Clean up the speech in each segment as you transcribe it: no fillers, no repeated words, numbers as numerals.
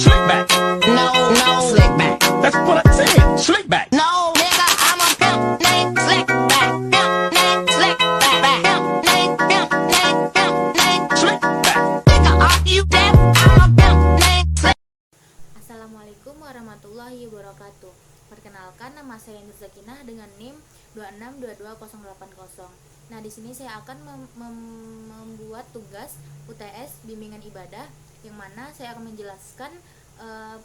Slick back. No, no, slick back. That's what I said. Slick back. No, nigga, I'm a pimp named Slick Back. Pimp named Slick Back. Pimp named, pimp named, pimp named Slick back. Nigga, are you deaf? I'm a pimp named Slick. Assalamualaikum warahmatullahi wabarakatuh. Perkenalkan, nama saya Nur Zakinah dengan NIM 2622080. Nah, di sini saya akan membuat tugas UTS bimbingan ibadah, yang mana saya akan menjelaskan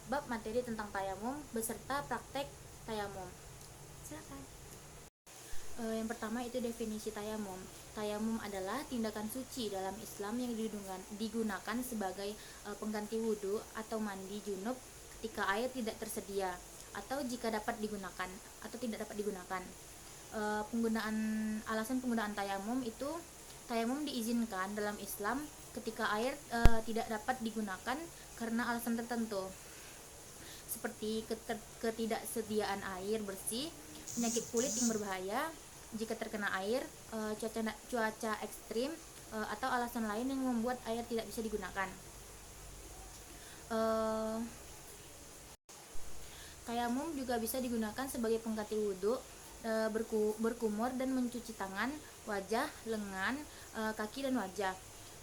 bab materi tentang tayamum beserta praktek tayamum. Silakan. Yang pertama itu definisi tayamum. Tayamum adalah tindakan suci dalam Islam yang digunakan sebagai pengganti wudhu atau mandi junub ketika air tidak tersedia atau jika dapat digunakan atau tidak dapat digunakan. Alasan penggunaan tayamum itu, tayamum diizinkan dalam Islam ketika air tidak dapat digunakan karena alasan tertentu, seperti ketidaksediaan air bersih, penyakit kulit yang berbahaya jika terkena air, cuaca ekstrim, atau alasan lain yang membuat air tidak bisa digunakan. Tayamum juga bisa digunakan sebagai pengganti wudhu, berkumur dan mencuci tangan, wajah, lengan, kaki dan wajah,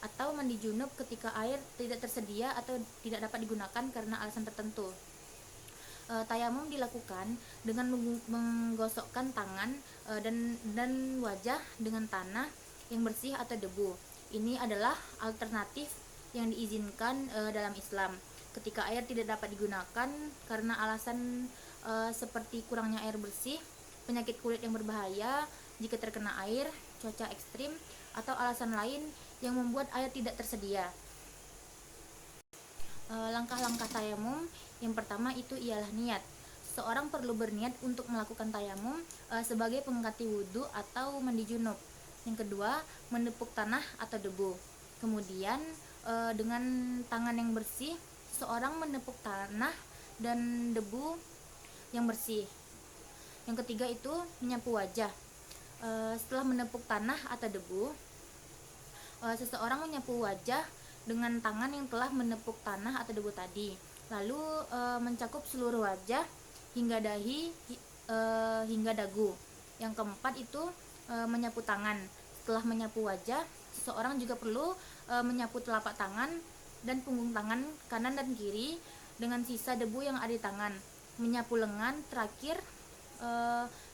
atau mandi junub ketika air tidak tersedia atau tidak dapat digunakan karena alasan tertentu. Tayamum dilakukan dengan menggosokkan tangan dan wajah dengan tanah yang bersih atau debu. Ini adalah alternatif yang diizinkan dalam Islam ketika air tidak dapat digunakan karena alasan seperti kurangnya air bersih, penyakit kulit yang berbahaya jika terkena air, cuaca ekstrim, atau alasan lain yang membuat air tidak tersedia. Langkah-langkah tayamum, yang pertama itu ialah niat. Seorang perlu berniat untuk melakukan tayamum sebagai pengganti wudhu atau mandi junub. Yang kedua, menepuk tanah atau debu. Kemudian dengan tangan yang bersih, seorang menepuk tanah dan debu yang bersih. Yang ketiga itu menyapu wajah. Setelah menepuk tanah atau debu, seseorang menyapu wajah dengan tangan yang telah menepuk tanah atau debu tadi, lalu mencakup seluruh wajah hingga dahi hingga dagu. Yang keempat itu menyapu tangan. Setelah menyapu wajah, seseorang juga perlu menyapu telapak tangan dan punggung tangan kanan dan kiri dengan sisa debu yang ada di tangan. Menyapu lengan terakhir,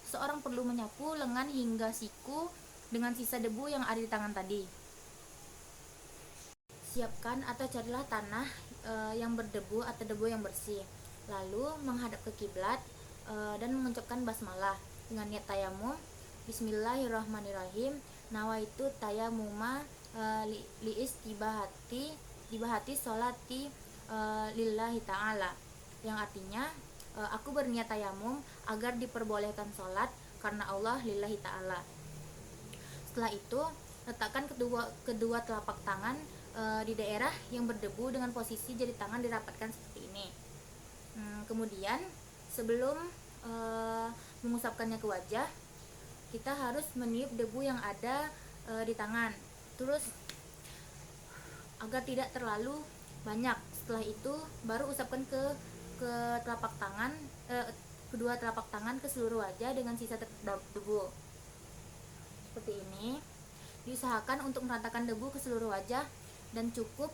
seseorang perlu menyapu lengan hingga siku dengan sisa debu yang ada di tangan tadi. Siapkan atau carilah tanah yang berdebu atau debu yang bersih, lalu menghadap ke kiblat dan mengucapkan basmalah dengan niat tayamum. Bismillahirrahmanirrahim. Nawaitu tayamuma dibahati sholati lillahi ta'ala, yang artinya aku berniat tayamum agar diperbolehkan sholat karena Allah lillahi ta'ala. Setelah itu, letakkan kedua telapak tangan di daerah yang berdebu dengan posisi jari tangan dirapatkan seperti ini. Kemudian sebelum mengusapkannya ke wajah, kita harus meniup debu yang ada di tangan, terus agar tidak terlalu banyak. Setelah itu baru usapkan ke telapak tangan, kedua telapak tangan ke seluruh wajah dengan sisa debu seperti ini. Diusahakan untuk meratakan debu ke seluruh wajah dan cukup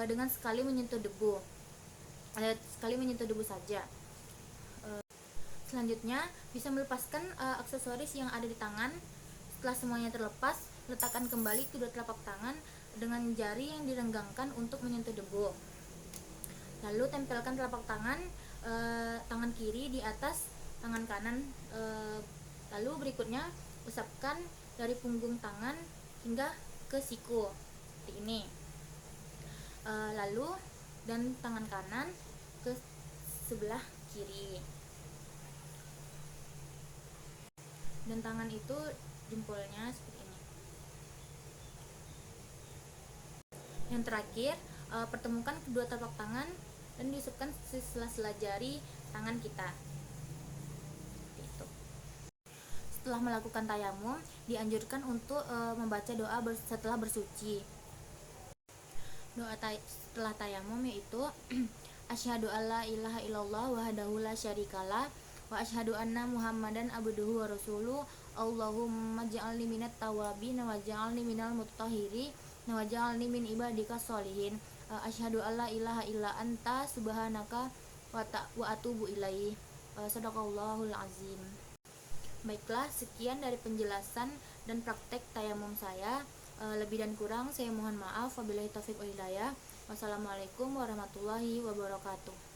dengan sekali menyentuh debu saja. Selanjutnya bisa melepaskan aksesoris yang ada di tangan. Setelah semuanya terlepas, letakkan kembali kedua telapak tangan dengan jari yang direnggangkan untuk menyentuh debu. Lalu tempelkan telapak tangan kiri di atas tangan kanan. Lalu berikutnya usapkan dari punggung tangan hingga ke siku seperti ini. Lalu dan tangan kanan ke sebelah kiri, dan tangan itu jempolnya seperti ini. Yang terakhir, pertemukan kedua telapak tangan dan diusapkan sela-sela jari tangan kita. Seperti itu. Setelah melakukan tayamum, dianjurkan untuk membaca doa setelah bersuci. Doa setelah tayamum yaitu Asyhadu alla ilaha illallah wahdahu la syarikalah wa asyhadu anna Muhammadan abduhu wa rasuluh. Allahumma ja'alni minat tawabin wa ja'alni minal mutatahhirin wa ja'alni min ibadika sholihin. Asyhadu alla ilaha illa anta subhanaka wa atubu ilaih. Sadaqallahul azim. Baiklah, sekian dari penjelasan dan praktek tayamum saya. Lebih dan kurang saya mohon maaf. Wabillahi taufiq wal hidayah. Wassalamualaikum warahmatullahi wabarakatuh.